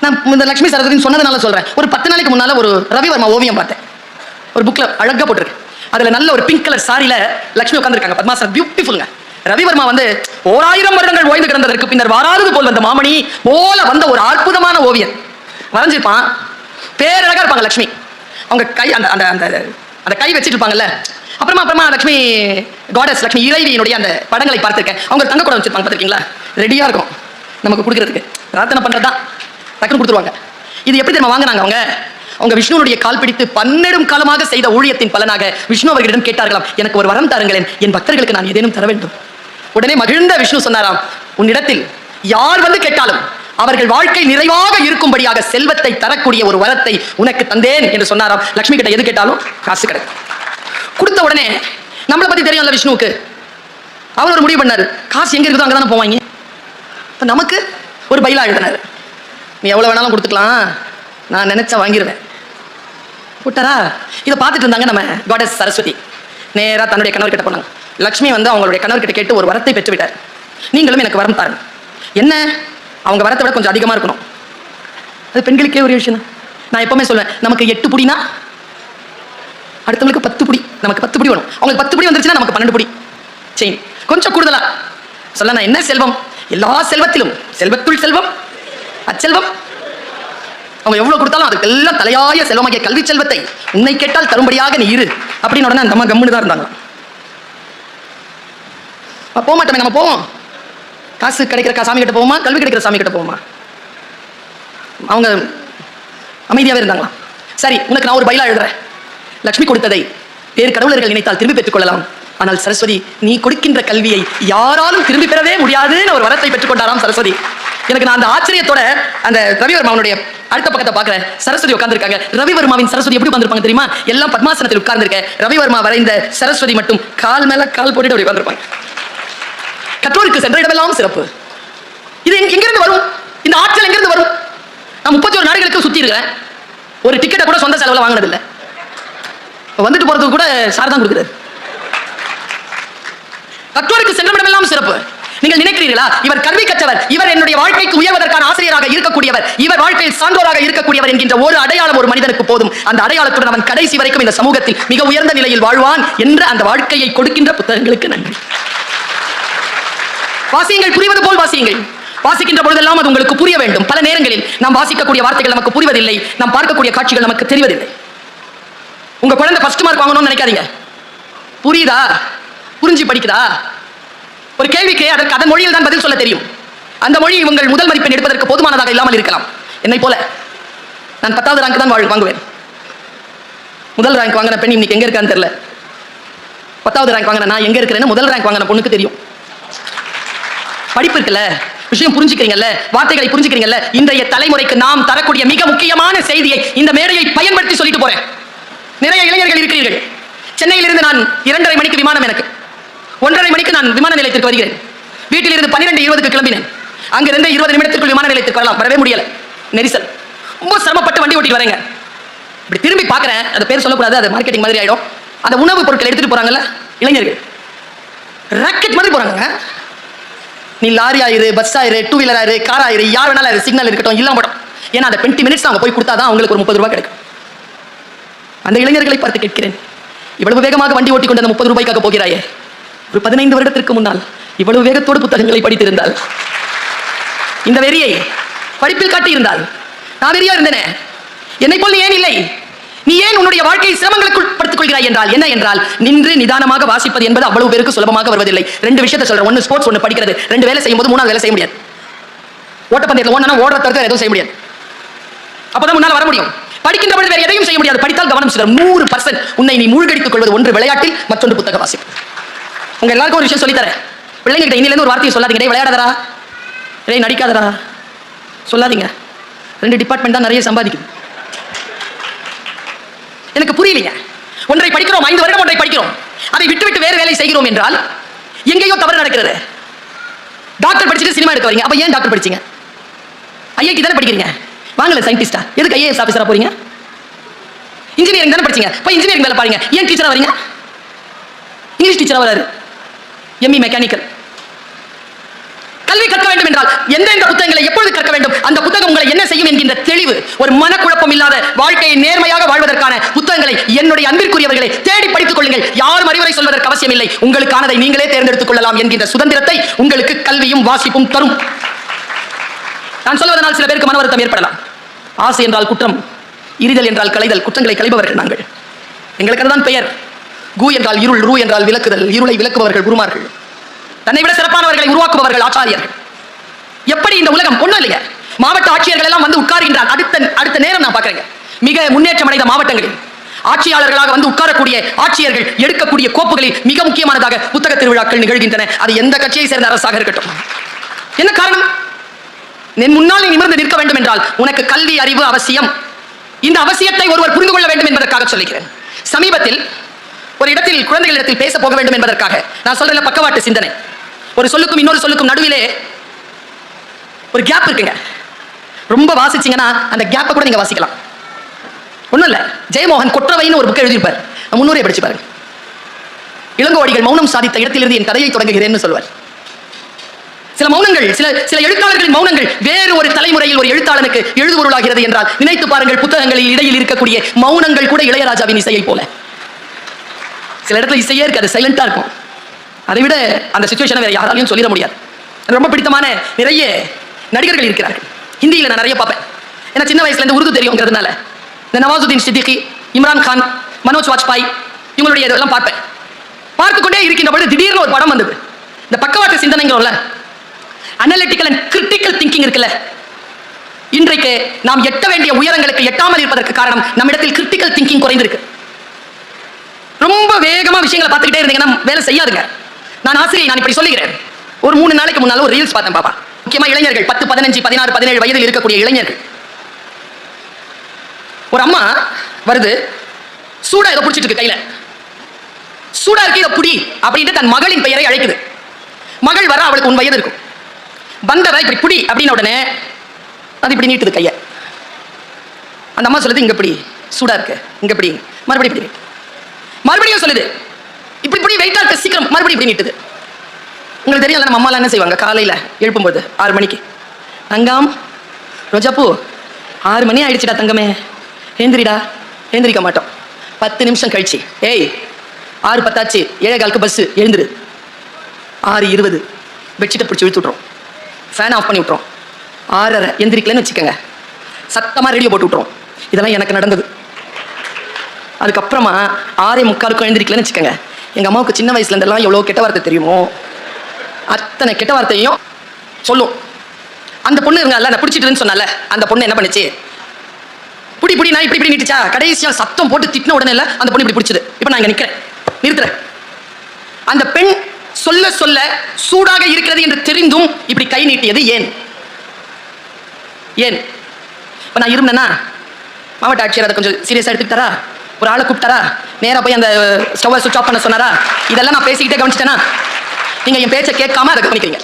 நான் இந்த லட்சுமி சரஸ்வதி சொன்னதுனால சொல்றேன். ஒரு 10 நாளைக்கு முன்னால ஒரு ரவிவர்மா ஓவியம் பார்த்தேன். ஒரு புக்ல அழகா போட்டிருக்கு. அதுல நல்ல ஒரு பிங்க் கலர் சாரியில லட்சுமி உட்கார்ந்திருக்காங்க. பத்மாசன் பியூட்டிஃபுல்ங்க. ரவிவர்மா வந்து 1000 வருடங்கள் ஓய்ந்து கிடந்ததற்கு பின்னர் வாராதது போல் வந்த மாமணி போல வந்த ஒரு அற்புதமான ஓவியம் வரைஞ்சிருப்பான். பேரழகா இருப்பாங்க லட்சுமி. அவங்க கை அந்த அந்த அந்த அந்த கை வச்சுட்டு இருப்பாங்கல்ல. அப்புறமா லட்சுமி காடஸ் லட்சுமி இறைவியினுடைய அந்த படங்களை பார்த்திருக்கேன். அவங்க தங்க கூட வச்சிருப்பாங்க, பார்த்திருக்கீங்களா? ரெடியா இருக்கும் நமக்கு கொடுக்கறதுக்கு. பிரார்த்தனை பண்றதுதான், டக்குன்னு கொடுத்துருவாங்க. இது எப்படி தெரியுமா வாங்கினாங்க? அவங்க விஷ்ணுனுடைய கால் பிடித்து 12 காலமாக செய்த ஊழியத்தின் பலனாக விஷ்ணு அவர்களிடம் கேட்டார்களாம், எனக்கு ஒரு வரம் தாருங்களேன், என் பக்தர்களுக்கு நான் ஏதேனும் தர வேண்டும். உடனே மகிழ்ந்த விஷ்ணு சொன்னாராம், உன்னிடத்தில் யார் வந்து கேட்டாலும் அவர்கள் வாழ்க்கை நிறைவாக இருக்கும்படியாக செல்வத்தை தரக்கூடிய ஒரு வரத்தை உனக்கு தந்தேன் என்று சொன்னாராம். லட்சுமி கிட்ட எது கேட்டாலும் காசு கிடைக்கும். கொடுத்த உடனே நம்மளை பத்தி தெரியும்ல விஷ்ணுவுக்கு, அவர் ஒரு முடிவு பண்ணாரு, காசு எங்க இருக்குதோ அங்கதானே போவாங்க. இப்ப நமக்கு ஒரு பைலா எழுதினாரு, நீ எவ்வளவு வேணாலும் கொடுத்துக்கலாம், நான் நினைச்சா வாங்கிடுவேன். கூட்டாரா இதை பார்த்துட்டு இருந்தாங்க நம்ம காடஸ் சரஸ்வதி. நேரா தன்னுடைய கணவர் கிட்ட போனாங்க. லட்சுமி வந்து அவங்களுடைய கணவர் கிட்ட கேட்டு ஒரு வரத்தை பெற்று விட்டார். நீங்களும் எனக்கு வரம் தாருங்க. என்ன? அவங்க வரத்தை விட கொஞ்சம் அதிகமா இருக்கணும். அது பெண்களுக்கே ஒரு விஷயம் தான். நான் எப்பவுமே சொல்லுவேன், நமக்கு 8 புடினா அடுத்தவங்களுக்கு 10 புடி, நமக்கு 10 புடி வேணும். அவங்களுக்கு 10 புடி வந்துருச்சுன்னா நமக்கு 12 புடி செயின் கொஞ்சம் கூடுதலா சொல்ல. நான் என்ன செல்வம்? எல்லா செல்வத்திலும் செல்வத்துள் செல்வம் அச்செல்வம். அவங்க எவ்வளவு கொடுத்தாலும் அதுக்கு எல்லாம் தலையாய செல்வமாகிய கல்வி செல்வத்தை உன்னை கேட்டால் தரும்படியாக நீ இரு அப்படின்னு உடனே அந்த அம்மா கம்முன்னு தான் இருந்தாங்க. போக மாட்டோமே, நம்ம போவோம். காசு கிடைக்கிற சாமி கிட்ட போவோமா, கல்வி கிடைக்கிற சாமி கிட்ட போவோமா? அவங்க அமைதியாவே இருந்தாங்களா. சரி, உனக்கு நான் ஒரு பைலா எழுதுறேன். லட்சுமி கொடுத்ததை வேறு கடவுளர்கள் நினைத்தால் திரும்பி பெற்றுக் கொள்ளலாம். ஆனால் சரஸ்வதி, நீ கொடுக்கின்ற கல்வியை யாராலும் திரும்பி பெறவே முடியாதுன்னு ஒரு வரத்தை பெற்றுக் கொண்டாராம் சரஸ்வதி. எனக்கு நான் அந்த ஆச்சரியத்தோட அந்த ரவிவர்மாவுடைய அடுத்த பக்கத்தை பார்க்கிறேன். சரஸ்வதி உட்கார்ந்திருக்காங்க. ரவிவர்மாவின் சரஸ்வதி எப்படி உட்கார்ந்திருப்பாங்க தெரியுமா? எல்லாம் பத்மாசனத்தில் உட்கார்ந்திருக்க. ரவிவர்மா வரைந்த சரஸ்வதி மட்டும் கால் மேல கால் போட்டுட்டு அப்படி உட்கார்ந்திருப்பாங்க. கற்றோருக்கு சென்ற இடமெல்லாம் சிறப்பு. இது எங்கிருந்து வரும்? இந்த ஆற்றல் எங்கிருந்து வரும்? நான் 31 நாடுகளுக்கு சுத்தி இருக்கிறேன். ஒரு டிக்கெட்டை கூட சொந்த செலவுல வாங்கினது இல்லை. வந்துட்டு போறதுக்கு கூட சார் தான் கொடுக்குறாரு. கற்றோருக்கு சென்ற இடமெல்லாம் சிறப்பு. நீங்கள் நினைக்கிறீர்களா, இவர் கல்வி கற்றவர், இவர் என்னுடைய வாழ்க்கைக்கு உயர்வதற்கான ஆசிரியராக இருக்கக்கூடியவர், இவர் வாழ்க்கையில் சான்றோராக இருக்கக்கூடியவர் என்கின்ற ஒரு அடையாளம் ஒரு மனிதனுக்கு போதும். அந்த அடையாளத்துடன் அவன் கடைசி வரைக்கும் இந்த சமூகத்தில் மிக உயர்ந்த நிலையில் வாழ்வான் என்ற அந்த வாழ்க்கையை கொடுக்கின்ற புத்தகங்களுக்கு நன்றி. வாசியுங்கள், புரிவது போல் வாசியுங்கள். வாசிக்கின்ற பொழுதெல்லாம் அது உங்களுக்கு புரிய வேண்டும். பல நேரங்களில் நாம் வாசிக்கக்கூடிய வார்த்தைகள் நமக்கு புரிவதில்லை, நாம் பார்க்கக்கூடிய காட்சிகள் நமக்கு தெரிவதில்லை. உங்க குழந்தை ஃபர்ஸ்ட் மார்க் வாங்கணும்னு நினைக்காதீங்க. புரியுதா? புரிஞ்சு படிக்குதா? ஒரு கேள்விக்கு அதற்கு அதன் மொழியில் தான் பதில் சொல்ல தெரியும். அந்த மொழி உங்கள் முதல் மதிப்பெண் எடுப்பதற்கு போதுமானதாக இல்லாமல் இருக்கலாம். என்னை போல நான் 10வது ரேங்க் தான் வாங்குவேன். முதல் ரேங்க் வாங்கின பெண் இன்னைக்கு எங்க இருக்கான்னு தெரியல. 10வது ரேங்க் வாங்கின நான் எங்க இருக்கிறேன்னு முதல் ரேங்க் வாங்கின பொண்ணுக்கு தெரியும். படிப்பு இருக்குல்ல, விஷயம் புரிஞ்சுக்கிறீங்கல்ல, வார்த்தைகளை புரிஞ்சுக்கிறீங்கல்ல. இன்றைய தலைமுறைக்கு நாம் தரக்கூடிய மிக முக்கியமான செய்தியை இந்த மேடையை பயன்படுத்தி சொல்லிட்டு போறேன். நிறைய இளைஞர்கள் இருக்கிறீர்கள். சென்னையிலிருந்து நான் 2:30 மணிக்கு விமானம், எனக்கு 1:30 மணிக்கு நான் விமான நிலையத்திற்கு வருகிறேன். வீட்டிலிருந்து 12:20 கிளம்பினேன். அங்கிருந்து 20 நிமிடத்திற்குள் விமான நிலையத்திற்கு வரலாம். வரவே முடியல, நெரிசல். ரொம்ப சிரமப்பட்டு வண்டி ஓட்டிட்டு வரேங்க. இப்படி திரும்பி பார்க்கிறேன், அது பேர் சொல்லக்கூடாது, அது மார்க்கெட்டிங் மாதிரி ஆயிடும். அந்த உணவுப் பொருட்கள் எடுத்துட்டு போறாங்கல்ல இளைஞர்கள், ராக்கெட் மாதிரி போறாங்க. நீ லாரி ஆயிரு, பஸ் ஆயிரு, 2 வீலர் ஆயிரு, கார் ஆயிரு, யார் வேணாலும் ஆயிரு, சிக்னல் இருக்கட்டும், இல்லாம போடும். ஏன்னா அந்த 20 மினிட்ஸ் அவங்க போய் கொடுத்தாதான் அவங்களுக்கு ஒரு 30 ரூபாய் கிடைக்கும். அந்த இளைஞர்களை பார்த்து கேட்கிறேன், இவ்வளவு வேகமாக வண்டி ஓட்டி கொண்டு அந்த 30 ரூபாய்க்காக போகிறாயே, ஒரு 15 வருடத்திற்கு முன்னால் இவ்வளவு வேகத்தோடு புத்தகங்களை படித்திருந்தால், இந்த வெறியை படிப்பில் காட்டியிருந்தால், நான் வெறியா இருந்தேனே, என்னை போல் நீ ஏன் இல்லை? நீ ஏன் உன்னுடைய வாழ்க்கையை சிரமங்களுக்குள் படுத்திக் கொள்கிறாய் என்றால் என்ன என்றால், நின்று நிதானமாக வாசிப்பது என்பது அவ்வளவு பேருக்கு சுலபமாக வருவதில்லை. 2 விஷயத்தை சொல்றேன். ஒன்னு ஸ்போர்ட்ஸ், ஒன்னு படிக்கிறது. 2 வேலை செய்யும் போது 3வது வேலை செய்ய முடியாது. ஓட்டப்பந்தயத்தில் ஓடனா ஓடுற தவிர்த்து எதுவும் செய்ய முடியாது. அப்பதான் முன்னால் வர முடியும். படிக்கின்ற பொழுது வேறு எதையும் செய்ய முடியாது. படித்தால் கவனம் சிதறும். 100% உன்னை நீ மூழ்கடித்துக் கொள்வது ஒன்று விளையாட்டில், மற்றொன்று புத்தக வாசிப்பு. உங்க எல்லாருக்கும் ஒரு விஷயம் சொல்லித்தரேன். பிள்ளைங்க கிட்ட இன்னிலிருந்து ஒரு வார்த்தையை சொல்லாதீங்க. விளையாடாதரா, நடிக்காதரா சொல்லாதீங்க. 2 டிபார்ட்மெண்ட் தான் நிறைய சம்பாதிக்குது. எனக்கு புரியலைங்க. ஒன்றை படிக்கிறோம், 5 வருடம் ஒன்றை படிக்கிறோம், அதை விட்டு வேறு வேலை செய்கிறோம் என்றால் எங்கேயோ தவறு நடக்கிறது. டாக்டர் படிச்சுட்டு சினிமா எடுக்க வரீங்க. அப்ப ஏன் டாக்டர் படிச்சீங்க? ஐஐடி தானே படிக்கிறீங்க, வாங்கல சயின்டிஸ்டா. எதுக்கு ஐஏஎஸ் ஆபீசரா போறீங்க? இன்ஜினியரிங் தானே படிச்சீங்க, இப்ப இன்ஜினியரிங் வேலை பாருங்க. ஏன் டீச்சரா வரீங்க? இங்கிலீஷ் டீச்சரா வராரு, எம்இ மெக்கானிக்கல். கல்வி கற்க வேண்டும் என்றால் எந்தெந்த புத்தகங்களை எப்பொழுது கற்க வேண்டும், அந்த புத்தகம் உங்களை என்ன செய்யும் என்கின்ற தெளிவு, ஒரு மனக்குழப்பம் இல்லாத வாழ்க்கையை நேர்மையாக வாழ்வதற்கான புத்தகங்களை என்னுடைய அன்பிற்குரியவர்களை தேடி படித்துக் கொள்ளுங்கள். யாரும் அறிவுரை சொல்வதற்கு அவசியம் இல்லை. உங்களுக்கானதை நீங்களே தேர்ந்தெடுத்துக் கொள்ளலாம் என்கின்ற சுதந்திரத்தை உங்களுக்கு கல்வியும் வாசிப்பும் தரும். நான் சொல்வதனால் சில பேருக்கு மன வருத்தம் ஏற்படலாம். ஆசை என்றால் குற்றம், இரிதல் என்றால் களைதல், குற்றங்களை களைபவர்கள் நாங்கள். எங்களுக்கு அதுதான் பெயர். கு என்றால் இருள், ரூ என்றால் விளக்குதல், இருளை விளக்குபவர்கள் குருமார்கள், தன்னை விட சிறப்பானவர்களை உருவாக்குபவர்கள் ஆச்சாரியர்கள். எப்படி இந்த உலகம் ஒண்ணும் இல்லைங்க. மாவட்ட ஆட்சியர்கள் எல்லாம் வந்து உட்கார்கின்றார். அடுத்த நேரம் நான் பார்க்கிறேங்க, மிக முன்னேற்றம் அடைந்த மாவட்டங்களில் ஆட்சியாளர்களாக வந்து உட்காரக்கூடிய ஆட்சியர்கள் எடுக்கக்கூடிய கோப்புகளில் மிக முக்கியமானதாக புத்தக திருவிழாக்கள் நிகழ்கின்றன. அது எந்த கட்சியை சேர்ந்த அரசாக இருக்கட்டும். என்ன காரணம்? முன்னால் நீ நிமிர்ந்து நிற்க வேண்டும் என்றால் உனக்கு கல்வி அறிவு அவசியம். இந்த அவசியத்தை ஒருவர் புரிந்து கொள்ள வேண்டும் என்பதற்காக சொல்லுகிறேன். சமீபத்தில் ஒரு இடத்தில் குழந்தைகளிடத்தில் பேச போக வேண்டும் என்பதற்காக நான் சொல்றேன், பக்கவாட்டு சிந்தனை. ஒரு சொல்லுக்கும் இன்னொரு சொல்லுக்கும் நடுவிலே ஒரு கேப் இருக்குங்க. ரொம்ப வாசிச்சீங்கன்னா அந்த கேப்பை கூட நீங்க வாசிக்கலாம். ஒண்ணும் இல்ல, ஜெயமோகன் கொற்றவைன்னு ஒரு புக் எழுதியிருப்பார். முன்னூரை படிச்சு பாருங்க. இளங்கோவடிகள் மௌனம் சாதித்த இடத்திலிருந்து என் கதையை தொடங்குகிறேன்னு சொல்வார். சில மௌனங்கள், சில எழுத்தாளர்களின் மௌனங்கள் வேறு ஒரு தலைமுறையில் ஒரு எழுத்தாளனுக்கு எழுதுபொருளாகிறது என்றால் நினைத்து பாருங்கள். புத்தகங்களில் இடையில் இருக்கக்கூடிய மௌனங்கள் கூட இளையராஜாவின் இசையை போல. சில இடத்துல இசையே இருக்காது, சைலண்டா இருக்கும். அதை விட அந்த சிச்சுவேஷனை வேற யாராலையும் சொல்லிட முடியாது. ரொம்ப பிடித்தமான நிறைய நடிகர்கள் இருக்கிறார்கள். ஹிந்தியில் நான் நிறைய பார்ப்பேன். ஏன்னா சின்ன வயசுல இருந்து உருது தெரியுங்கிறதுனால இந்த நவாசுதீன் சித்திகி, இம்ரான் கான், மனோஜ் வாஜ்பாய் இவங்களுடைய இதெல்லாம் பார்ப்பேன். பார்த்துக்கொண்டே இருக்கின்ற பொழுது திடீர்னு ஒரு படம் வந்தது. இந்த பக்கவாட்டு சிந்தனைங்கிறோம்ல, அனலிட்டிக்கல் அண்ட் கிரிட்டிக்கல் திங்கிங் இருக்குல்ல. இன்றைக்கு நாம் எட்ட வேண்டிய உயரங்களுக்கு எட்டாமல் இருப்பதற்கு காரணம் நம்மிடத்தில் கிரிட்டிக்கல் திங்கிங் குறைந்திருக்கு. ரொம்ப வேகமா விஷயங்களை பார்த்துக்கிட்டே இருந்தீங்கன்னா வேலை செய்யாதுங்க. நான் ஆசிரியர், நான் இப்படி சொல்லுகிறேன். ஒரு 3 நாளைக்கு முன்னால ஒரு ரீல்ஸ் பார்த்தேன் பாப்பா. முக்கியமா இளைஞர்கள் 10, 15, 16, 17 வயதில் இருக்கக்கூடிய இளைஞர்கள். ஒரு அம்மா வருது, சூடா ஏதோ பிடிச்சிட்டு இருக்கு கையில. சூடா இருக்கு, இதை புடி அப்படின்ட்டு தன் மகளின் பெயரை அழைக்குது. மகள் வர, அவளுக்கு 1 வயது இருக்கும். வந்தவ இப்படி புடி அப்படின்ன உடனே அது இப்படி நீட்டுது கைய. அந்த அம்மா சொல்லுது, இங்க இப்படி சூடா இருக்கு, இங்க இப்படி, மறுபடியும் இப்படி, மறுபடியும் சொல்லுது இப்படி இப்படி வெயிட்டா இருக்க, சீக்கிரம், மறுபடியும் இப்படி நீட்டுது. உங்களுக்கு தெரியும் நம்ம அம்மாலாம் என்ன செய்வாங்க, காலையில எழுப்பும்போது 6 மணிக்கு, தங்கம் ரோஜாப்பூ 6 மணி ஆயிடுச்சுடா தங்கமே, ஏந்திரிடா. ஏந்திரிக்க மாட்டோம். 10 நிமிஷம் கழிச்சு, ஏய் 6:10 ஆச்சு, 7:15 பஸ், எழுந்துரு. 6:20 பெட்ஷீட்டை பிடிச்சி இழுத்து விட்றோம், ஃபேன் ஆஃப் பண்ணி விட்றோம். 6:30 எந்திரிக்கலன்னு வச்சுக்கோங்க, சத்தமாக ரேடியோ போட்டு விட்றோம். இதெல்லாம் எனக்கு நடந்தது. அதுக்கப்புறமா 6:45 எழுந்திரிக்கலன்னு வச்சுக்கோங்க, எங்கள் அம்மாவுக்கு சின்ன வயசுல இருந்தெல்லாம் எவ்வளோ கெட்ட வார்த்தை தெரியுமோ அத்தனை கெட்ட வார்த்தையும் சொல்லும். அந்த பொண்ணு இருங்கல்ல, நான் பிடிச்சிட்டுன்னு சொன்னால, அந்த பொண்ணு என்ன பண்ணுச்சு, புடி நான் இப்படி நீட்டுச்சா, கடைசியா சத்தம் போட்டு திட்டின உடனே இல்லை அந்த பொண்ணு இப்படி பிடிச்சது. இப்போ நான் இங்கே நிற்கிறேன், நிறுத்துறேன். அந்த பெண் சொல்ல சொல்ல சூடாக இருக்கிறது என்று தெரிந்தும் இப்படி கை நீட்டியது ஏன்? ஏன்? இப்போ நான் இருந்தேன்னா மாவட்ட ஆட்சியர் அதை கொஞ்சம் சீரியஸாக எடுத்துக்கிட்டாரா, ஒரு ஆளை கூப்பிட்டாரா, நேராக போய் அந்த ஸ்டவ்வை சுவிட்ச் ஆஃப் பண்ண சொன்னாரா, இதெல்லாம் நான் பேசிக்கிட்டே கவனிச்சிட்டேன்னா நீங்க என் பேச்சை கேட்காம அதை கவனிக்கிறீங்க.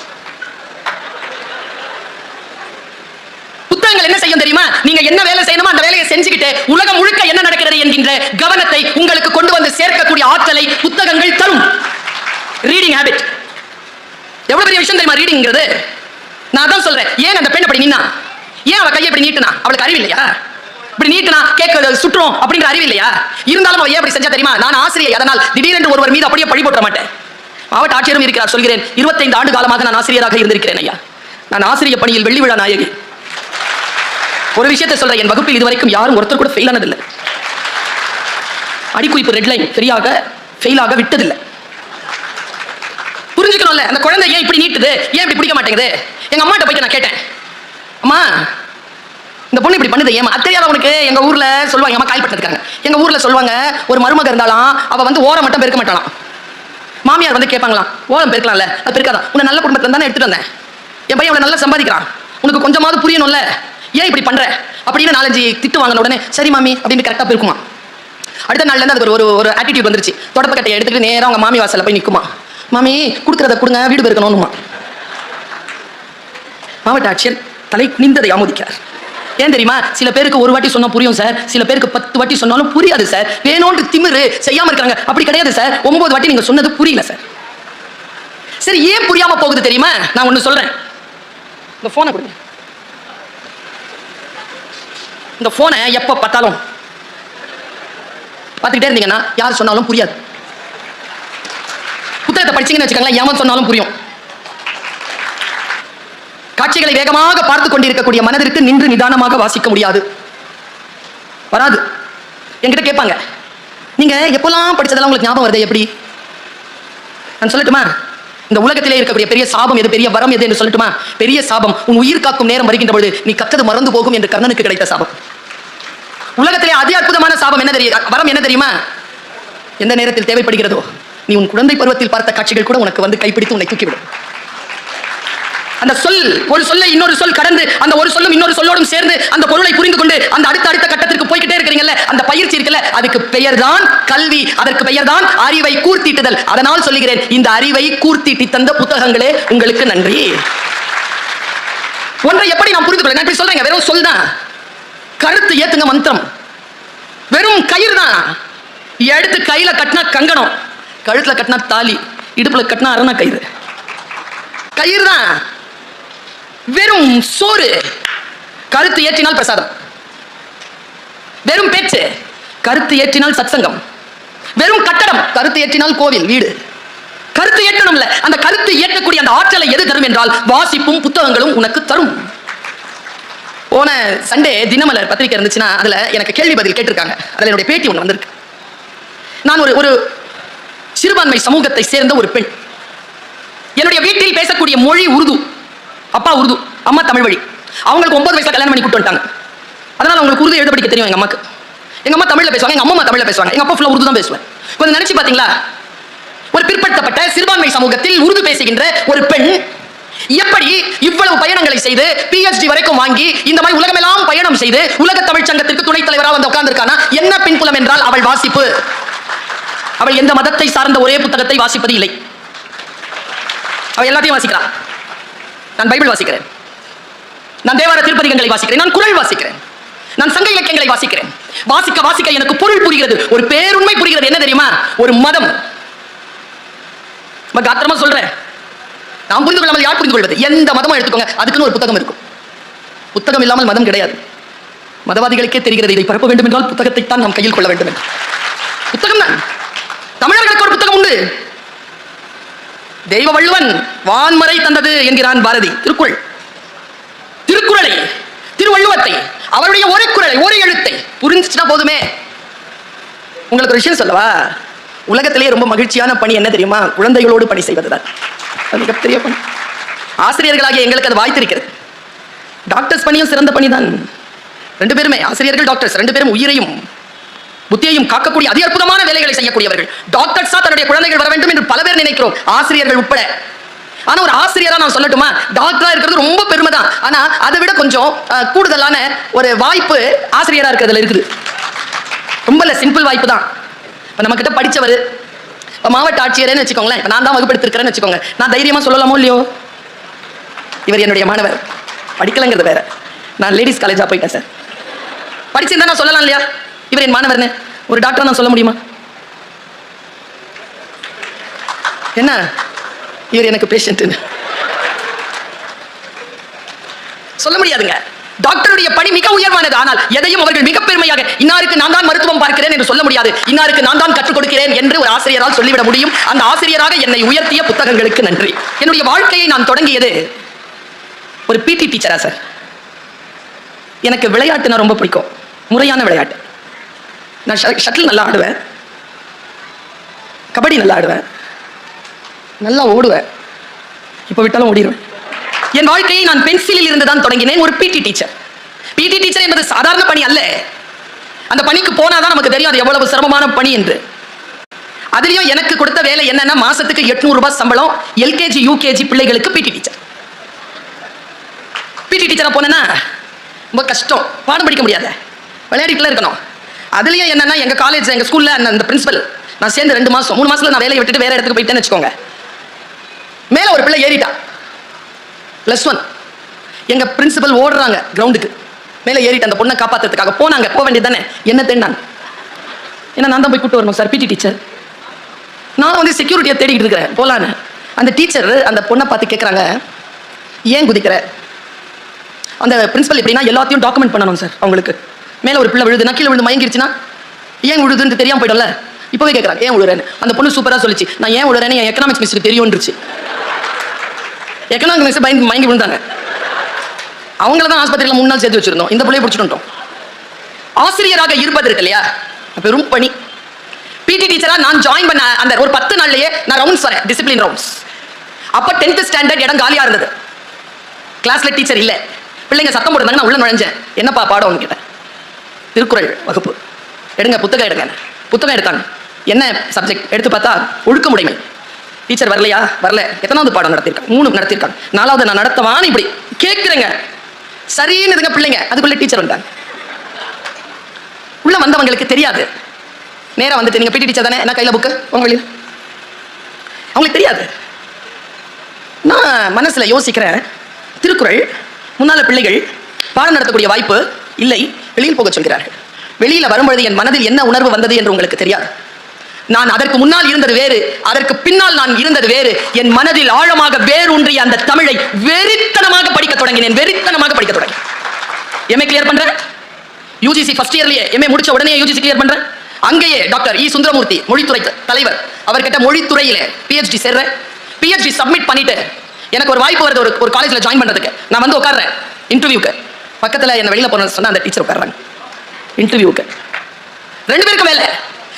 புத்தகங்கள் என்ன செய்யும் தெரியுமா? நீங்க என்ன வேலை செய்யணுமோ அந்த வேலையை செஞ்சுக்கிட்டு உலகம் முழுக்க என்ன நடக்கிறது என்கின்ற கவனத்தை உங்களுக்கு கொண்டு வந்து சேர்க்கக்கூடிய ஆற்றலை புத்தகங்கள் தரும். ரீடிங் ஹேபிட் எவ்வளவு பெரிய விஷயம் தெரியுமா ரீடிங்கிறது? நான் அதான் சொல்றேன். ஏன் அந்த பெண் அப்படி நின்னா, ஏன் அவ கையை இப்படி நீட்டுனா, அவளுக்கு அறிவு இல்லையா? இப்படி நீட்டுனா கேட்க சுற்றும் அப்படிங்கிற அறிவு இல்லையா? இருந்தாலும் அவ ஏன் அப்படி செஞ்சா தெரியுமா? நான் ஆசிரியர், அதனால் திடீரென்று ஒருவர் மீது அப்படியே பழி போட்ட மாட்டேன். மாவட்ட ஆட்சியரும் இருக்கிறார், சொல்கிறேன். 25 ஆண்டு காலமாக நான் ஆசிரியராக இருந்திருக்கிறேன் ஐயா. நான் ஆசிரியர் பணியில் வெள்ளி விழா நாயகி. ஒரு விஷயத்தை சொல்றேன், என் வகுப்பில் இதுவரைக்கும் யாரும் ஒருத்தர் கூட ஃபெயில் ஆனதில்லை. அடிக்குறிப்பு ரெட்லைன் சரியாக ஃபெயில் ஆக விட்டதில்லை. புரிஞ்சுக்கணும்ல, அந்த குழந்தை ஏன் இப்படி நீட்டுது, ஏன் இப்படி பிடிக்க மாட்டேங்குது? எங்க அம்மாட்ட போயிட்டு நான் கேட்டேன், அம்மா இந்த பொண்ணு இப்படி பண்ணுது ஏமா? அது தெரியாத உனக்கு? எங்க ஊர்ல சொல்லுவாங்க, அம்மா கால் பண்ணிருக்காங்க, எங்க ஊர்ல சொல்லுவாங்க, ஒரு மருமக இருந்தாலும் அவ வந்து ஓரம் மட்டும் பெருக்க மாட்டாளாம். மாமியார் வந்து கேட்பாங்களாம், ஓரம் பெருக்கலாம்ல, அது பெருக்காதான். உன்னை நல்ல குடும்பத்துல தானே எடுத்துட்டு வந்தேன், என் பையன் அவளை நல்லா சம்பாதிக்கிறான், உனக்கு கொஞ்சமாவது புரியணும்ல, ஏன் இப்படி பண்ற அப்படின்னு 4-5 திட்டு வாங்கின உடனே சரி மாமி அப்படின்னு கரெக்டா பெருக்குமா. அடுத்த நாள்ல இருந்து அது ஒரு ஆட்டிடியூட் வந்துருச்சு. தொடப்ப கட்டையை எடுத்துட்டு நேரம் அவங்க மாமி வாசல்ல போய் நிற்குமா, மாமி கொடுக்கறத கொடுங்க, வீடு பெருக்கணும்னுமா. மாவட்ட ஆட்சியர் தலை குனிந்ததை ஆமோதிக்கிறார். ஏன் தெரியுமா? சில பேருக்கு ஒரு வாட்டி சொன்னா புரியும் சார், சில பேருக்கு 10 வாட்டி சொன்னாலும் புரியாது சார். வேணும்னு திமிரு செய்யாம இருக்காங்க. அப்படி கிடையாது சார், 9 வாட்டி நீங்க சொன்னது புரியல சார். சரி, ஏன் புரியாம போகுது தெரியுமா? நான் ஒண்ணு சொல்றேன். இந்த போனை கொடுங்க. இந்த போனை எப்ப பார்த்தாலும் பார்த்துக்கிட்டே இருந்தீங்கன்னா யார் சொன்னாலும் புரியாது. புத்தகத்தை படிச்சீங்கன்னு வச்சுக்கோங்களேன், ஏமா சொன்னாலும் புரியும். காட்சிகளை வேகமாக பார்த்து கொண்டிருக்கக்கூடிய மனதிற்கு நின்று நிதானமாக வாசிக்க முடியாது, வராது. என்கிட்ட கேட்பாங்க, நீங்க எப்பெல்லாம் படிச்சதெல்லாம் உங்களுக்கு ஞாபகம் வருது எப்படி? நான் சொல்லட்டுமா? இந்த உலகத்திலே இருக்கக்கூடிய பெரிய சாபம் எது, பெரிய வரம் எது என்று சொல்லட்டுமா? பெரிய சாபம் உன் உயிர் காக்கும் நேரம் வருகின்ற பொழுது நீ கற்றது மறந்து போகும் என்று கர்ணனுக்கு கிடைத்த சாபம். உலகத்திலே அதி அற்புதமான சாபம் என்ன தெரியும், வரம் என்ன தெரியுமா? எந்த நேரத்தில் தேவைப்படுகிறதோ நீ உன் குழந்தை பருவத்தில் பார்த்த காட்சிகள் கூட உனக்கு வந்து கைப்பிடித்து உன்னை தூக்கிவிடும். அந்த சொல், ஒரு சொல்லை இன்னொரு சொல் கடந்து, அந்த ஒரு சொல்லும் இன்னொரு சொல்லோடும் சேர்ந்து அந்த பொருளை புரிந்து கொண்டு அந்த அடுத்த கட்டத்திற்கு போய்கிட்டே இருக்கிறீங்கல்ல, அந்த பயிற்சி இருக்குல்ல, அதுக்கு பெயர் தான் கல்வி, அதற்கு பெயர் தான் அறிவை கூர்த்தீட்டுதல். அதனால் சொல்லுகிறேன், இந்த அறிவை கூர்த்தீட்டி தந்த புத்தகங்களே உங்களுக்கு நன்றி. ஒன்றை எப்படி நான் புரிந்து கொள்ள, நான் இப்படி சொல்றேங்க, வெறும் சொல் தான். கருத்து ஏத்துங்க மந்திரம், வெறும் கயிறு தான். எடுத்து கையில கட்டினா கங்கணம், கழுத்துல கட்டினா தாலி, இடுப்புல கட்டினா அரணா கயிறு. கயிறு தான். வெறும் சோறு, கருத்து ஏற்றினால் பிரசாதம். வெறும் பேச்சு, கருத்து ஏற்றினால் சத்சங்கம். வெறும் கட்டடம், கருத்து ஏற்றினால் கோவில் வீடு. கருத்து ஏற்றணும்ல, அந்த கருத்து ஏற்றக்கூடிய அந்த ஆற்றலை எது தரும் என்றால் வாசிப்பும் புத்தகங்களும் உனக்கு தரும். போன சண்டே தினமலர் பத்திரிகை இருந்துச்சுன்னா அதுல எனக்கு கேள்வி பதில் கேட்டிருக்காங்க. அதுல என்னுடைய பேட்டி ஒன்று வந்திருக்கு. நான் ஒரு சிறுபான்மை சமூகத்தை சேர்ந்த ஒரு பெண். என்னுடைய வீட்டில் பேசக்கூடிய மொழி உருது. அப்பா உருது, அம்மா தமிழ் வழி. அவங்களுக்கு 9 வயசுல கல்யாணம் பண்ணி கூட்டு வந்துட்டாங்க. அதனால அவங்களுக்கு உருது எழுத படிக்க தெரியும். எங்க அம்மாக்கு, எங்க அம்மா தமிழ்ல பேசுவாங்க, எங்க அம்மா தமிழ்ல பேசுவாங்க, எங்க அப்பா ஃபுல்லா உருது தான் பேசுவாங்க. கொஞ்சம் நினைச்சு பாத்தீங்களா, ஒரு பிற்படுத்தப்பட்ட சிறுபான்மை சமூகத்தில் உருது பேசுகின்ற ஒரு பெண் எப்படி இவ்வளவு பயணங்களை செய்து PhD வரைக்கும் வாங்கி இந்த மாதிரி உலகமெல்லாம் பயணம் செய்து உலக தமிழ் சங்கத்திற்கு துணைத் தலைவராக வந்து உட்கார்ந்திருக்கானா? என்ன பின்புலம் என்றால் அவள் வாசிப்பு. அவள் எந்த மதத்தை சார்ந்த ஒரே புத்தகத்தை வாசிப்பது இல்லை. அவள் எல்லாத்தையும் வாசிக்கிறான். நான் பைபிள் வாசிக்கிறேன், நான் தேவார திருப்பதிகங்களை வாசிக்கிறேன், நான் குறள் வாசிக்கிறேன், நான் சங்க இலக்கியங்களை வாசிக்கிறேன். வாசிக்க வாசிக்க எனக்கு பொருள் புரிகிறது, ஒரு பேருண்மை புரிகிறது. என்ன தெரியுமா? ஒரு மதம், காத்திரமா சொல்றேன், நாம் புரிந்து கொள்ளாமல் யார் புரிந்து கொள்வது? எந்த மதமும் எடுத்துக்கோங்க, அதுக்குன்னு ஒரு புத்தகம் இருக்கும். புத்தகம் இல்லாமல் மதம் கிடையாது. மதவாதிகளுக்கே தெரிகிறது, இதை பரப்ப வேண்டும் என்றால் புத்தகத்தை தான் நாம் கையில் கொள்ள வேண்டும் என்று. புத்தகம் தான். தமிழர்களுக்கு ஒரு புத்தகம் உண்டு. தெய்வ வள்ளுவன் வான்மறை தந்தது என்கிறான் பாரதி. திருக்குறளை, திருவள்ளுவத்தை, அவருடைய ஒரு குறளை, ஒரு எழுத்தை புரிஞ்சுச்சுன்னா போதுமே. உங்களுக்கு ஒரு விஷயம் சொல்லவா? உலகத்திலேயே ரொம்ப மகிழ்ச்சியான பணி என்ன தெரியுமா? குழந்தைகளோடு பணி செய்வதுதான். மிகப்பெரிய பணி. ஆசிரியர்களாகிய எங்களுக்கு அது வாய்த்திருக்கிறது. டாக்டர்ஸ் பணியும் சிறந்த பணிதான். 2 பேருமே ஆசிரியர்கள், டாக்டர்ஸ் 2 பேரும் உயிரையும் புத்தியையும் காக்கக்கூடிய அதி அற்புதமான வேலைகளை செய்யக்கூடியவர்கள். டாக்டர்ஸா தன்னுடைய குழந்தைகள் வர வேண்டும் என்று பல பேர் நினைக்கிறோம், ஆசிரியர்கள் உட்பட. ஆனா ஒரு ஆசிரியரா நான் சொல்லட்டுமா, டாக்டரா இருக்கிறது ரொம்ப பெருமை தான். ஆனா அதை விட கொஞ்சம் கூடுதலான ஒரு வாய்ப்பு ஆசிரியரா இருக்கிறதுல இருக்குது. ரொம்ப சிம்பிள் வாய்ப்பு தான். இப்ப நம்ம கிட்ட படிச்சவர், மாவட்ட ஆட்சியர்னு வச்சுக்கோங்களேன், இப்ப நான் தான் வகுப்பெடுத்திருக்கிறேன்னு வச்சுக்கோங்க, நான் தைரியமா சொல்லலாமோ இல்லையோ, இவர் என்னுடைய மாணவர், படிக்கலங்கிறது வேற. நான் லேடிஸ் காலேஜா போயிட்டேன் சார், படிச்சிருந்தா நான் சொல்லலாம் இல்லையா, இவர் என் மாணவர்னு. ஒரு டாக்டர் நான் சொல்ல முடியுமா? என்ன, இவர் எனக்கு பேஷண்ட் சொல்ல முடியாதுங்க. டாக்டருடைய பணி மிக உயர்வானது. ஆனால் எதையும் அவர்கள் மிக பெருமையாக, இன்னாருக்கு நான் தான் மருத்துவம் பார்க்கிறேன் என்று சொல்ல முடியாது. இன்னாருக்கு நான் தான் கற்றுக் கொடுக்கிறேன் என்று ஒரு ஆசிரியரால் சொல்லிவிட முடியும். அந்த ஆசிரியராக என்னை உயர்த்திய புத்தகங்களுக்கு நன்றி. என்னுடைய வாழ்க்கையை நான் தொடங்கியது ஒரு PT டீச்சரா சார். எனக்கு விளையாட்டுனா ரொம்ப பிடிக்கும், முறையான விளையாட்டு. நான் ஷட்டில் நல்லா ஆடுவேன், கபடி நல்லா ஆடுவேன், நல்லா ஓடுவேன், இப்போ விட்டாலும் ஓடிடுவேன். என் வாழ்க்கையை நான் பென்சிலில் இருந்து தான் தொடங்கினேன். ஒரு PT டீச்சர். PT டீச்சர் என்பது சாதாரண பணி அல்ல. அந்த பணிக்கு போனாதான் நமக்கு தெரியும் அது எவ்வளவு சிரமமான பணி என்று. அதுலயும் எனக்கு கொடுத்த வேலை என்னன்னா, மாசத்துக்கு 800 ரூபாய் சம்பளம், LKG UKG பிள்ளைகளுக்கு PT டீச்சர். PT டீச்சரா போனேன்னா ரொம்ப கஷ்டம், பாடம் படிக்க முடியாது, விளையாடிட்டுல இருக்கணும். அதுலயும் என்னன்னா, எங்க காலேஜ், எங்க ஸ்கூல்ல அந்த பிரின்சிபல், நான் சேர்ந்து 2 மாசம் 3 மாசத்துல நான் வேலையை விட்டுட்டு வேற இடத்துக்கு போயிட்டேன்னு வச்சுக்கோங்க. மேல ஒரு பிள்ளை ஏறிட்டா, +1. எங்க பிரின்சிபல் ஓடுறாங்க கிரவுண்டுக்கு, மேல ஏறிட்டு அந்த பொண்ணை காப்பாத்துறதுக்காக போனாங்க. போக வேண்டியது தானே, என்ன தேடினாங்க? ஏன்னா நான் தான் போய் கூட்டு வரணும் சார், PT டீச்சர். நான் வந்து செக்யூரிட்டியை தேடிட்டு இருக்கிறேன் போலான்னு. அந்த டீச்சர் அந்த பொண்ணை பார்த்து கேட்குறாங்க, ஏன் குதிக்கிற? அந்த பிரின்சிபல் எப்படின்னா எல்லாத்தையும் டாக்குமெண்ட் பண்ணணும் சார். அவங்களுக்கு மேலே ஒரு பிள்ளை விழுதுன்னா கீழே விழுந்து மயங்கிருச்சுன்னா ஏன் விழுதுன்னு தெரியாமல் போயிடல. இப்போவே கேட்குறாங்க ஏன் விழுறேன்னு. அந்த பொண்ணு சூப்பராக சொல்லிச்சு, நான் ஏன் விழுறேன்னு என் எக்கனாமிக்ஸ் மிஸ்க்கு தெரியும்ன்றுச்சு. எக்கனாமிக்ஸ் மிஸ் பயந்து மயங்கி விழுந்தாங்க. அவங்கள தான் ஆஸ்பத்திரியில் 3 நாள் சேர்த்து வச்சிருந்தோம். இந்த பிள்ளையை பிடிச்சிட்டோம். ஆசிரியராக இருப்பது இருக்கு இல்லையா, பெரும் பணி. பிடி டீச்சரா நான் ஜாயின் பண்ண அந்த ஒரு 10 நாள்லயே நான் ரவுண்ட்ஸ் வரேன், டிசிப்ளின் ரவுண்ட்ஸ். அப்ப 10th ஸ்டாண்டர்ட் இடம் காலியா இருந்தது. கிளாஸ்ல டீச்சர் இல்ல, பிள்ளைங்க சத்தம் போடுறாங்க. நான் உள்ள நுழைஞ்சேன். என்னப்பா பாடம் கேட்டேன். திருக்குறள் வகுப்பு எடுங்க, புத்தகம் எடுங்க. புத்தகம் எடுத்தாங்க. என்ன சப்ஜெக்ட் எடுத்து பார்த்தா ஒழுக்கமுடைமை. டீச்சர் வரலையா? வரல. எத்தனாவது பாடம் நடத்திருக்காங்க? 3 நடத்திருக்காங்க. 4வது நான் நடத்தவான்னு இப்படி கேட்குறேங்க. சரின்னு பிள்ளைங்க. அதுக்குள்ள டீச்சர் வந்தாங்க. உள்ள வந்தவங்களுக்கு தெரியாது. நேரம் வந்துட்டு நீங்க பிடி டீச்சர் தானே, என்ன கையில புக்கு உங்க வெளியில் அவங்களுக்கு தெரியாது. நான் மனசுல யோசிக்கிறேன், திருக்குறள் முன்னால பிள்ளைகள் பாடம் நடத்தக்கூடிய வாய்ப்பு இல்லை, வெளியில் போக சொல்கிறார்கள். வெளியில வரும்பொழுது என் மனதில் என்ன உணர்வு வந்தது என்று உங்களுக்கு தெரியாது. நான் அதற்கு முன்னால் இருந்தது வேறு, அதற்கு பின்னால் நான் இருந்தது வேறு. என் மனதில் ஆழமாக வேரூன்றிய அந்த தமிழை வெறித்தனமாக படிக்க தொடங்கினேன். வெறித்தனமாக படிக்க தொடங்கி எம்ஏ கிளியர் பண்றேன். யூஜிசி ஃபர்ஸ்ட் இயர்லயே எம்ஏ முடிச்ச உடனே யூஜிசி கிளியர் பண்றேன். அங்கேயே டாக்டர் இ சுந்தரமூர்த்தி மொழித்துறை தலைவர், அவர்கிட்ட மொழித்துறையில பிஹெச்டி சேர்றேன். பிஹெச்டி சப்மிட் பண்ணிட்டு எனக்கு ஒரு வாய்ப்பு வருது ஒரு காலேஜ்ல ஜாயின் பண்றதுக்கு. நான் வந்து உட்கார்றேன் இன்டர்வியூக்கு. பக்கத்துல என்ன வெளியில போன சொன்னா அந்த டீச்சர் உட்கார்றாங்க இன்டர்வியூக்கு. 2 பேருக்கு வேலை.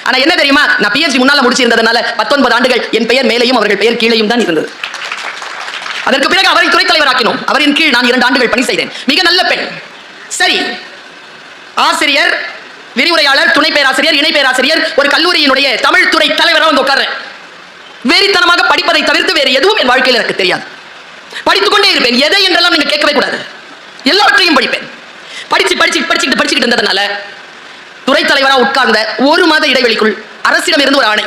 ஆனா என்ன தெரியுமா, நான் பிஹெச்டி முன்னால முடிச்சிருந்ததுனால 19 ஆண்டுகள் என் பெயர் மேலேயும் அவர்கள் பெயர் கீழேயும் தான் இருந்தது. அதற்கு பிறகு அவரை துறை தலைவராக்கினோம். அவரின் கீழ் நான் 2 ஆண்டுகள் பணி செய்தேன். மிக நல்ல பெண். சரி, ஆசிரியர், விரிவுரையாளர், துணை பேராசிரியர், இணை பேராசிரியர், ஒரு கல்லூரியினுடைய தமிழ் துறை தலைவராக வந்து உட்கார்றேன். வெறித்தனமாக படிப்பதை தவிர்த்து வேறு எதுவும் என் வாழ்க்கையில் எனக்கு தெரியாது. படித்துக்கொண்டே இருப்பேன். எதை என்றெல்லாம் நீங்க கேட்கவே கூடாது. எல்லாவற்றையும் படிப்பேன். படிச்சுக்கிட்டு இருந்ததுனால துறை தலைவராக உட்கார்ந்த 1 மாத இடைவெளிக்குள் அரசிடம் இருந்து ஒரு ஆணை,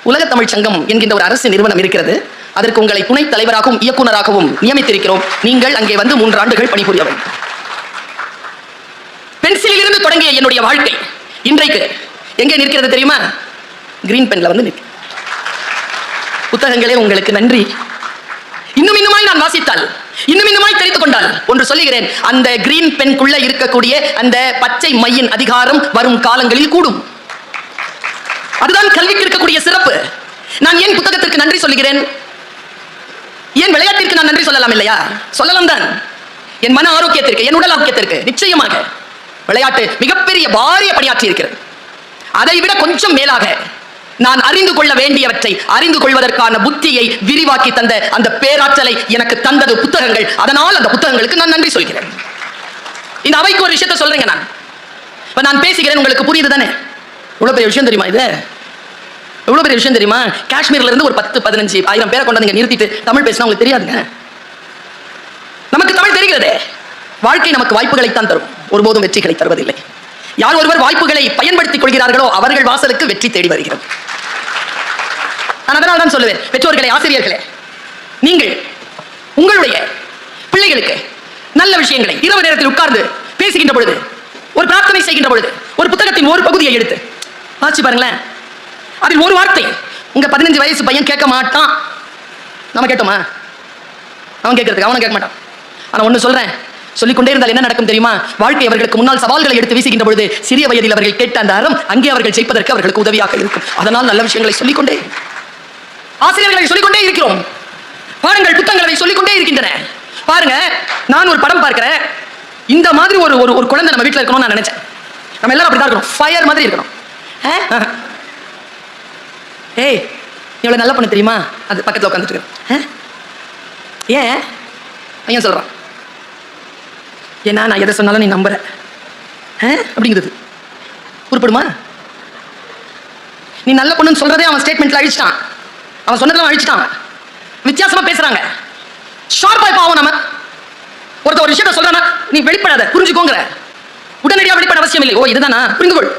உலக தமிழ் சங்கம் என்கின்ற ஒரு அரசு நிறுவனம் இருக்கிறது, அதற்கு உங்களை துணை தலைவராகவும் இயக்குநராகவும் நியமித்திருக்கிறோம். நீங்கள் அங்கே வந்து 3 ஆண்டுகள் பணிபுரிய வேண்டும். பென்சிலில் இருந்து தொடங்கிய என்னுடைய வாழ்க்கை இன்றைக்கு எங்கே நிற்கிறது தெரியுமா? கிரீன் பென்ல வந்து நிற்க. புத்தகங்களே உங்களுக்கு நன்றி. இன்னுமாய் நான் வாசித்தால், இன்னுமாய் தெரிந்து கொண்டால் ஒன்று சொல்லுகிறேன், அந்த கிரீன் பென்குள்ள இருக்கக்கூடிய அந்த பச்சை மையின் அதிகாரம் வரும் காலங்களில் கூடும். அதுதான் கல்விக்கு இருக்கக்கூடிய சிறப்பு. நான் ஏன் புத்தகத்திற்கு நன்றி சொல்லுகிறேன்? ஏன் விளையாட்டிற்கு நான் நன்றி சொல்லலாம் இல்லையா? சொல்லலாம் தான். என் மன ஆரோக்கியத்திற்கு, என் உடல் ஆரோக்கியத்திற்கு நிச்சயமாக விளையாட்டு மிகப்பெரிய பாரிய பணியாற்றி இருக்கிறது. அதை விட கொஞ்சம் மேலாக நான் அறிந்து கொள்ள வேண்டியவற்றை அறிந்து கொள்வதற்கான புத்தியை விரிவாக்கி தந்த அந்த பேராற்றலை எனக்கு தந்தது புத்தகங்கள். அதனால் அந்த புத்தகங்களுக்கு நான் நன்றி சொல்கிறேன். இந்த அவைக்கு ஒரு விஷயத்தை சொல்றேங்க. நான் பேசுகிறேன், உங்களுக்கு புரியுது தானே? எவ்வளவு பெரிய விஷயம் தெரியுமா? இது எவ்வளவு பெரிய விஷயம் தெரியுமா? காஷ்மீர்ல இருந்து ஒரு 10-15 ஆயிரம் பேரை கொண்டு நீங்க நிறுத்திட்டு தமிழ் பேசினா உங்களுக்கு தெரியாதுங்க. நமக்கு தமிழ் தெரிகிறது. வாழ்க்கை நமக்கு வாய்ப்புகளைத்தான் தரும், ஒருபோதும் வெற்றிகளை தருவதில்லை. யார் ஒருவர் வாய்ப்புகளை பயன்படுத்திக் கொள்கிறார்களோ அவர்கள் வாசலுக்கு வெற்றி தேடி வருகிறது. நான் அதனால் தான் சொல்லுவேன், பெற்றோர்களே, ஆசிரியர்களே, நீங்கள் உங்களுடைய பிள்ளைகளுக்கு நல்ல விஷயங்களை இரவு நேரத்தில் உட்கார்ந்து பேசுகின்ற பொழுது, ஒரு பிரார்த்தனை செய்கின்ற பொழுது, ஒரு புத்தகத்தின் ஒரு பகுதியை எடுத்து வாசி பாருங்களேன். அதில் ஒரு வார்த்தை உங்க 15 வயசு பையன் கேட்க மாட்டான். நம்ம கேட்டோமா? அவன் கேட்கறதுக்கு அவனும் கேட்க மாட்டான். ஆனா ஒண்ணு சொல்றேன், சொல்லிக்கொண்டே இருந்தால் என்ன நடக்கும் தெரியுமா? வாழ்க்கை அவர்களுக்கு முன்னால் சவால்களை எடுத்து வீசுகின்ற பொழுது சிறிய வயதில் அவர்கள் கேட்ட அந்த அறம் அங்கே அவர்கள் ஜெயிப்பதற்கு அவர்களுக்கு உதவியாக இருக்கும். அதனால் நல்ல விஷயங்களை சொல்லிக்கொண்டே, ஆசிரியர்களை சொல்லிக்கொண்டே இருக்கிறோம். பாருங்கள், புத்தகங்களை சொல்லிக்கொண்டே இருக்கின்றன. பாருங்க, நான் ஒரு படம் பார்க்கிறேன். இந்த மாதிரி ஒரு குழந்தை நம்ம வீட்டில் இருக்கணும்னு நான் நினைச்சேன். நம்ம எல்லாரும் அப்படிதான் இருக்கணும், ஃபயர் மாதிரி இருக்கணும். ஏய், எவ்வளவு நல்ல பொண்ணு தெரியுமா? அது பக்கத்தில் உட்காந்துட்டு இருக்கேன். ஏன் பையன் சொல்றான், ஏன்னா நான் எதை சொன்னாலும் நீ நம்புற அப்படிங்கிறது உருப்படுமா? நீ நல்ல பொண்ணுன்னு சொல்றதே அவன் ஸ்டேட்மெண்ட்ல அழிச்சிட்டான். அவன் சொன்னதெல்லாம் அழிச்சிட்டான். வித்தியாசமா பேசுறாங்க. ஷார்ப்பா பாவம். நம்ம ஒருத்தர் ஒரு விஷயத்த சொல்றானா, நீ வெளிப்படாத, புரிஞ்சுக்கோங்கிற. உடனடியாக வெளிப்பட அவசியம் இல்லை. ஓ, இதுதானா? புரிந்துகொள்.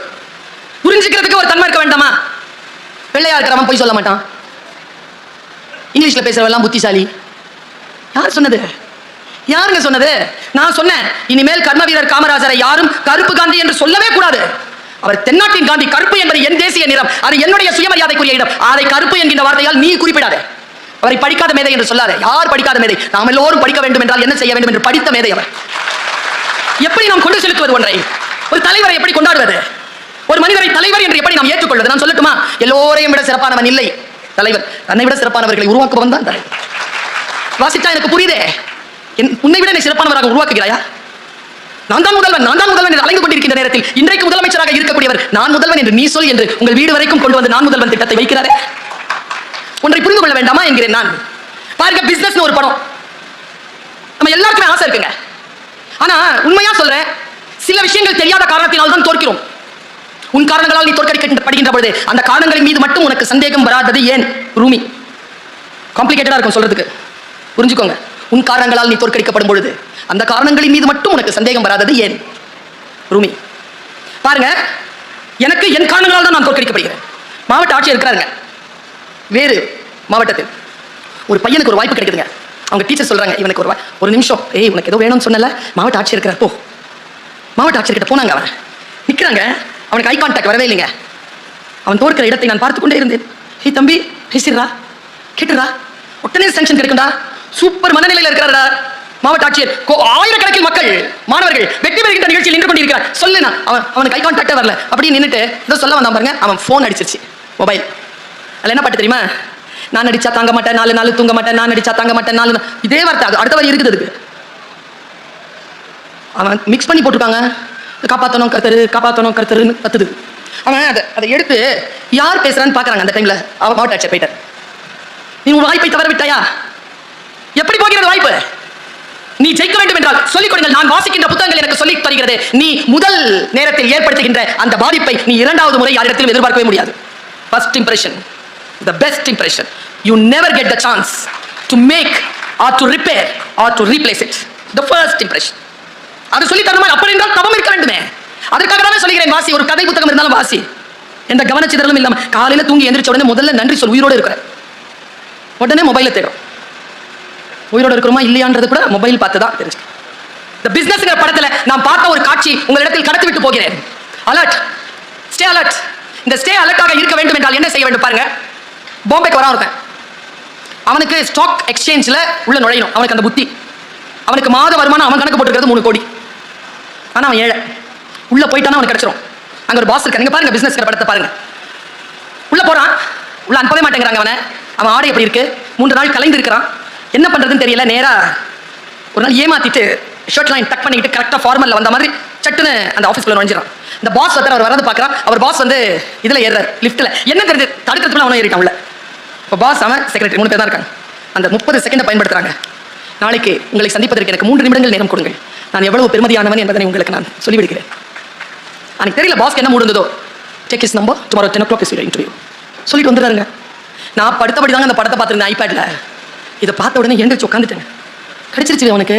புரிஞ்சுக்கிறதுக்கு ஒரு தன்மை இருக்க வேண்டாமா? வெள்ளையா இருக்கிறவன் போய் சொல்ல மாட்டான். இங்கிலீஷ்ல பேசுறவெல்லாம் புத்திசாலி. யார் சொன்னது? யாருங்க சொன்னது? நான் சொன்னேன், இனிமேல் கர்ம வீரர் காமராஜரை யாரும் கருப்பு காந்தி என்று சொல்லவே கூடாது. அவர் தென்னாட்டின் காந்தி. கருப்பு என்பது என் தேசிய நிறம், அது என்னுடைய சுயமரியாதைக்குரிய இடம். அதை கருப்பு என்கின்ற வார்த்தையால் நீ குறிப்பிடாதே. அவரை படிக்காத மேதை என்று சொல்லாத. யார் படிக்காத மேதை? நாம் எல்லோரும் படிக்க வேண்டும் என்றால் என்ன செய்ய வேண்டும் என்று படித்த மேதை அவர். எப்படி நாம் கொண்டு செலுத்துவது ஒன்றை? ஒரு தலைவரை எப்படி கொண்டாடுவது? ஒரு மனிதரை தலைவர் என்று எப்படி நாம் ஏற்றுக்கொள்வது? நான் சொல்லட்டுமா, எல்லோரையும் விட சிறப்பானவன் இல்லை தலைவர், தன்னை விட சிறப்பானவர்களை உருவாக்குவன் தான் தலைவர். வாசித்தா எனக்கு புரியுதே, உன்னை விட என்னை சிறப்பானவராக உருவாக்குகிறாயா? நான் தான் முதல்வன் என்று அலைந்து கொண்டிருக்கின்ற நேரத்தில் இன்றைக்கு முதலமைச்சராக இருக்கக்கூடியவர் நான் முதல்வன் என்று நீ சொல் என்று உங்கள் வீடு வரைக்கும் கொண்டு வந்து நான் முதல்வன் திட்டத்தை வைக்கிறாரே. ஒன்றை புரிந்து கொள்ள வேண்டாமா என்கிறேன் நான். பாருங்க, பிசினஸ் ஒரு படம், நம்ம எல்லாருக்குமே ஆசை இருக்குங்க. ஆனா உண்மையா சொல்றேன், சில விஷயங்கள் தெரியாத காரணத்தினால் தான் தோற்கிறோம். உன் காரணங்களால் நீ தோற்கடிக்கப்படுகின்ற பொழுது அந்த காரணங்களின் மீது மட்டும் உனக்கு சந்தேகம் வராதது ஏன்? ரூமி, காம்ப்ளிகேட்டடா இருக்கும் சொல்றதுக்கு, புரிஞ்சுக்கோங்க. உன் காரணங்களால் நீ தோற்கடிக்கப்படும் பொழுது அந்த காரணங்களின் மீது மட்டும் உனக்கு சந்தேகம் வராதது ஏன்? ரூமி, பாருங்க, எனக்கு என் காரணங்களால் தான் நான் தோற்கடிக்கப்படுகிறேன். மாவட்ட ஆட்சியர் இருக்கிறாருங்க வேறு மாவட்டத்தில், ஒரு பையனுக்கு ஒரு வாய்ப்பு கிடைக்குதுங்க. அவங்க டீச்சர் சொல்றாங்க, இவனுக்கு ஒரு நிமிஷம், ஏய் உனக்கு ஏதோ வேணும்னு சொன்னல, மாவட்ட ஆட்சியர் இருக்கிறார் போ. மாவட்ட ஆட்சியர் கிட்ட போனாங்க, அவன் நிக்கிறாங்க, அவனுக்கு ஐ கான்டாக்ட் வரவே இல்லைங்க. அவன் தோற்கிற இடத்தை நான் பார்த்து கொண்டே இருந்தேன். ஹே தம்பி, பேசிடுறா, கேட்டுறா, உடனே சாங்ஷன் கிடைக்கும்டா. சூப்பர் மனநிலையில் இருக்கிறாரா மாவட்ட ஆட்சியர். ஆயிரக்கணக்கில் மக்கள், மாணவர்கள் வெற்றி பெறுகின்ற நிகழ்ச்சியில் நின்று கொண்டிருக்கிறார். சொல்லுனா அவனுக்கு ஐ கான்டாக்டே வரல. அப்படி நின்றுட்டு ஏதோ சொல்ல வந்தான் பாருங்க, அவன் போன் அடிச்சிருச்சு, மொபைல். அதில் என்ன பாட்டு தெரியுமா? நான் அடிச்சா தாங்க மாட்டேன், 4 நாள் தூங்க மாட்டேன், நான் அடிச்சா தாங்க மாட்டேன், 4 இதே வார்த்தை அடுத்த வரி இருக்குது. அதுக்கு அவன் மிக்ஸ் பண்ணி போட்டுருக்காங்க, காப்பாற்றணும் கருத்தருன்னு கத்துது. அவன் அதை எடுத்து யார் பேசுறான்னு பாக்குறாங்க. அந்த டைம்ல அவன் மாவட்ட ஆட்சியர் போயிட்டார். நீ உன் வாய்ப்பை தவற விட்டாயா? எப்படி போகிறது வாய்ப்பு? நீ ஜெயிக்க வேண்டும் என்றால் சொல்லிக் கொடுங்கள். நான் வாசிக்கின்ற புத்தகங்கள் எனக்கு சொல்லித் தருகிறது, நீ முதல் நேரத்தில் ஏற்படுத்துகின்ற அந்த பாதிப்பை நீ இரண்டாவது முறை யாரிடத்திலும் எதிர்பார்க்கவே முடியாது. First impression, the best impression. You never get the chance to make or to repair or to replace it. The first impression. அது சொல்லி தரணும். அப்படி என்றால் தவம் இருக்க வேண்டுமே. அதற்காக தான் சொல்கிறேன், வாசி. ஒரு கதை புத்தகம் இருந்தாலும் வாசி, எந்த கவனச்சிதறலும் இல்லாம. காலையில தூங்கி எந்திரிச்ச உடனே முதல்ல நன்றி சொல், உயிரோடு இருக்கிற. உடனே மொபைல தேடும், உயிரோடு இருக்கிறோமா இல்லையான்றது கூட மொபைல் பார்த்து தான் தெரிஞ்சு. இந்த பிசினஸ்ங்கிற படத்துல நான் பார்த்த ஒரு காட்சி உங்களிடத்தில் கடத்தி விட்டு போகிறேன். Alert, stay alert. இந்த ஸ்டே அலர்ட்டாக இருக்க வேண்டும் என்றால் என்ன செய்ய வேண்டும் பாருங்க. பாம்பேக்கு வரான் ஒருத்தன், அவனுக்கு ஸ்டாக் எக்ஸ்சேஞ்சில் உள்ள நுழையணும். அவனுக்கு அந்த புத்தி, அவனுக்கு மாத வருமானம் அவன் கணக்கு போட்டுருக்கிறது 3 கோடி. ஆனால் அவன் ஏழை. உள்ள போயிட்டானா அவனுக்கு கிடைச்சிரும். அங்கே ஒரு பாஸ் இருக்க. நீங்க பாருங்க, பிசினஸ் படத்தை பாருங்க. உள்ள போறான், உள்ள அனுப்பவே மாட்டேங்கிறாங்க அவனை. அவன் ஆடை எப்படி இருக்கு, 3 நாள் கலைந்து இருக்கிறான், என்ன பண்றதுன்னு தெரியல. நேரா ஒரு நாள் ஏமாத்திட்டு ஷர்ட் லைன் டக் பண்ணிட்டு கரெக்டாக ஃபார்மல்ல வந்த மாதிரி சட்டுன்னு அந்த ஆஃபீஸ்க்குள்ள நுழைஞ்சிடான். இந்த பாஸ் வந்து அவர் வரது பார்க்குறான். அவர் பாஸ் வந்து இதில் ஏறார், லிஃப்ட்டில். என்ன தெரிஞ்சு தடுக்கிறதுக்குள்ள அவனை ஏறிட்டான் உள்ள. இப்போ பாஸ், அவன் செக்ரட்டரி, 3 பேர் தான் இருக்காங்க. அந்த 30 செகண்டை பயன்படுத்துறாங்க. நாளைக்கு உங்களை சந்திப்பதற்கு எனக்கு 3 நிமிடங்கள் நேரம் கொடுங்கள், நான் எவ்வளவு பெருமதியானவன் என்பதை உங்களுக்கு நான் சொல்லிவிடுகிறேன். அன்னைக்கு தெரியல பாஸ்க்கு என்ன மூடு இருந்ததோ. Take his number, tomorrow 10 o'clock is your interview சொல்லிட்டு வந்துடுறாருங்க. நான் படுத்தபடி தாங்க அந்த படத்தை பார்த்துருந்தேன் ஐபேட்ல. இதை பார்த்த உடனே எழுந்திரிச்சு உட்காந்துட்டேன். கிடைச்சிருச்சு அவனுக்கு.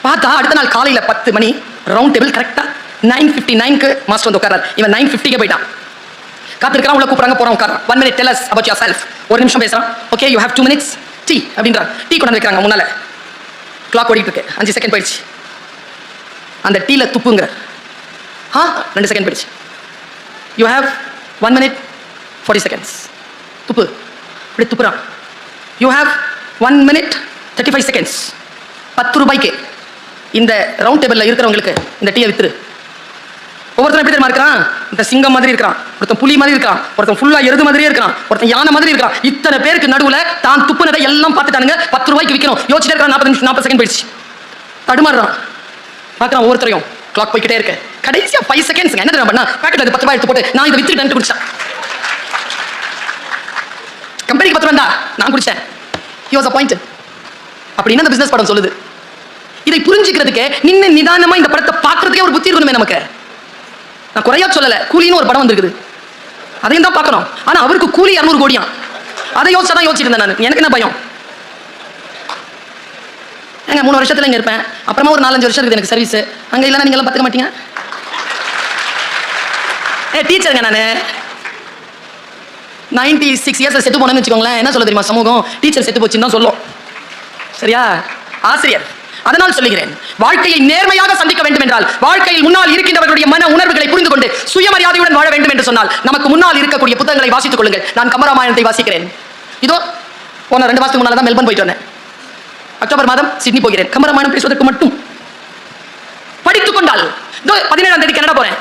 பார்த்தா அடுத்த நாள் காலையில் 10 மணி ரவுண்ட் டேபிள் கரெக்டாக 9:59க்கு மாஸ்டர் வந்து உட்காரார். இவன் 9:50க்கே போயிட்டான். காத்திருக்கிறான், உள்ள கூப்பிட்றாங்க, போகிறான், உட்காரான். 1 minute tell us about yourself. 1 நிமிஷம் பேசுகிறான். Okay, you have 2 minutes tea அப்படின்றான். டீ கொண்டு வைக்கிறாங்க முன்னால். கிளாக் ஓடிட்டு இருக்கு. 5 செகண்ட் போயிடுச்சு. அந்த டீல துப்புங்கிற 2 செகண்ட் போயிடுச்சு. You have 1 minute 40 seconds. துப்பு. அப்படி துப்புறான். You have 1 minute 35 seconds. 10 ரூபாய்க்கு இந்த ரவுண்ட் டேபிளில் இருக்கிறவங்களுக்கு இந்த டீயை வித்துரு. ஒவ்வொருத்தரும் எப்படி தெரியுமா இருக்கிறான்? இந்த சிங்கம் மாதிரி இருக்கிறான், ஒருத்தன் புலி மாதிரி இருக்கான், ஒருத்தன் ஃபுல்லா எருது மாதிரியே இருக்கான், ஒருத்தன் யானை மாதிரி இருக்கான். இத்தனை பேருக்கு நடுவில் தான் துப்புனதை எல்லாம் பார்த்துட்டானுங்க. 10 ரூபாய்க்கு விற்கணும். யோசிச்சுட்டே இருக்கான். 40 செகண்ட் போயிடுச்சு. தடுமாறுறான். பார்க்குறான் ஒவ்வொருத்தரையும். கிளாக் போய்கிட்டே இருக்கு. கடைசியாக 5 seconds என்ன தெரியும் பண்ணா, பேக்கெட் 10 ரூபாய் எடுத்து போட்டு நான் இதை வித்துட்டு குடிச்சேன். கம்பெனிக்கு 10 ரூபா நான் குடிச்சேன். He was appointed. அப்படின்னு அந்த பிசினஸ் படம் சொல்லுது. இதை புரிஞ்சுக்கிறதுக்கு நின்று நிதானமா இந்த படத்தை பார்க்கறதுக்கே ஒரு புத்தி இருக்கணுமே நமக்கு. நான் குறையா சொல்லல, கூலின்னு ஒரு படம் வந்திருக்குது, அதையும் தான் பார்க்கணும். ஆனா அவருக்கு கூலி 200 கோடியா. அதை யோசிச்சாதான் யோசிச்சுட்டு இருந்தேன் நான். எனக்கு என்ன பயம்? ஏங்க 3 வருஷத்துல இங்க இருப்பேன், அப்புறமா ஒரு 4-5 வருஷம் இருக்குது எனக்கு சர்வீஸ். அங்க இல்லைன்னா நீங்க எல்லாம் பார்த்துக்க மாட்டீங்க. டீச்சருங்க நானு 96 இயர்ஸ் செத்து போனேன்னு வச்சுக்கோங்களேன். என்ன சொல்ல தெரியுமா சமூகம்? டீச்சர் செத்து போச்சுன்னு தான் சொல்லும். சரியா? ஆசிரியர். அதனால் சொல்லுகிறேன், வாழ்க்கையை நேர்மையாக சந்திக்க வேண்டும் என்றால், வாழ்க்கையில் முன்னால் இருக்கின்றவர்களுடைய மன உணர்வுகளை புரிந்து கொண்டு சுயமரியாதையுடன் வாழ வேண்டும் என்று சொன்னால், நமக்கு முன்னால் இருக்கக்கூடிய புத்தகங்களை வாசித்துக் கொள்ளுங்கள். நான் கம்பராமாயணத்தை வாசிக்கிறேன். இதோ போன 2 மாசத்துக்கு முன்னால தான் மெல்பர்ன் போயிட்டு வந்தேன். அக்டோபர் மாதம் சிட்னி போகிறேன். கம்பராமாயணம் பேசுவதற்கு மட்டும். படித்துக் கொண்டால் 17ஆம் தேதி கனடா போறேன்.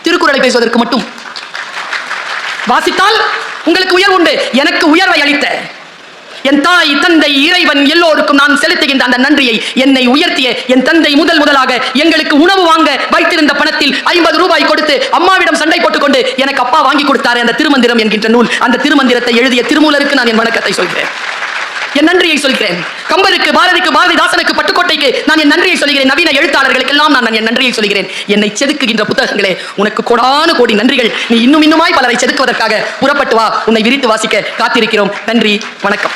திருக்குறளை பேசுவதற்கு மட்டும். வாசித்தால் உங்களுக்கு உயர்வு உண்டு. எனக்கு உயர்வை அளித்த என் தாய், தந்தை, இறைவன் எல்லோருக்கும் நான் செலுத்துகின்ற அந்த நன்றியை, என்னை உயர்த்திய என் தந்தை முதலாக எங்களுக்கு உணவு வாங்க வைத்திருந்த பணத்தில் 50 ரூபாய் கொடுத்து அம்மாவிடம் சண்டை போட்டுக்கொண்டு எனக்கு அப்பா வாங்கி கொடுத்தாரு அந்த திருமந்திரம் என்கின்ற நூல். அந்த திருமந்திரத்தை எழுதிய திருமூலருக்கு நான் என் வணக்கத்தை சொல்கிறேன், என் நன்றியை சொல்கிறேன். கம்பருக்கு, பாரதிக்கு, பாரதிதாசனுக்கு, பட்டுக்கோட்டைக்கு நான் என் நன்றியை சொல்கிறேன். நவீன எழுத்தாளர்களுக்கெல்லாம் நான் என் நன்றியை சொல்கிறேன். என்னை செதுக்குகின்ற புத்தகங்களே, உனக்கு கோடான கோடி நன்றிகள். நீ இன்னுமாய் பலரை செதுக்குவதற்காக புறப்பட்டு வா. உன்னை விரித்து வாசிக்க காத்திருக்கிறோம். நன்றி, வணக்கம்.